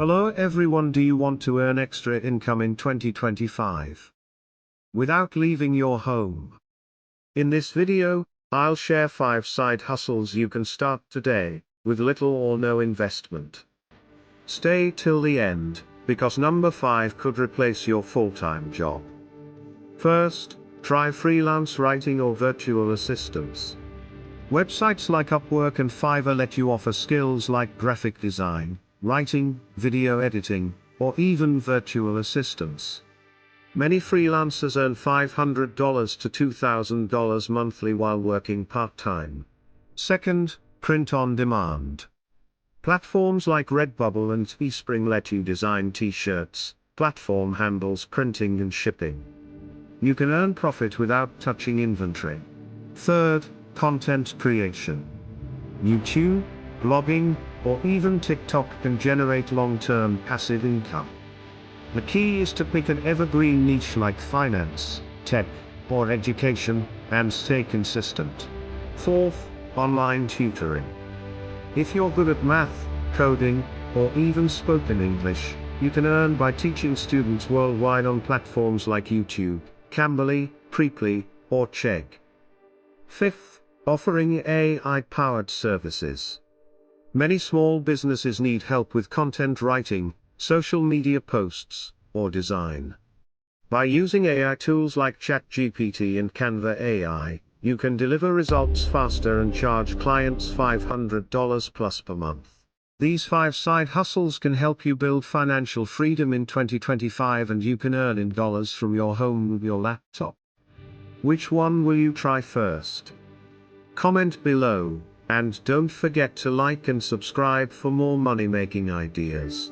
Hello everyone, do you want to earn extra income in 2025 without leaving your home? In this video, I'll share 5 side hustles you can start today, with little or no investment. Stay till the end, because number 5 could replace your full-time job. First, try freelance writing or virtual assistants. Websites like Upwork and Fiverr let you offer skills like graphic design, writing, video editing, or even virtual assistants. Many freelancers earn $500 to $2,000 monthly while working part-time. Second, print on demand. Platforms like Redbubble and Teespring let you design t-shirts. Platform handles printing and shipping. You can earn profit without touching inventory. Third, content creation. YouTube, blogging, or even TikTok can generate long-term passive income. The key is to pick an evergreen niche like finance, tech, or education, and stay consistent. Fourth, online tutoring. If you're good at math, coding, or even spoken English, you can earn by teaching students worldwide on platforms like YouTube, Cambly, Preply, or Chegg. Fifth, offering AI-powered services. Many small businesses need help with content writing, social media posts, or design. By using AI tools like ChatGPT and Canva AI, you can deliver results faster and charge clients $500 plus per month. These 5 side hustles can help you build financial freedom in 2025, and you can earn in dollars from your home with your laptop. Which one will you try first? Comment below, and don't forget to like and subscribe for more money-making ideas.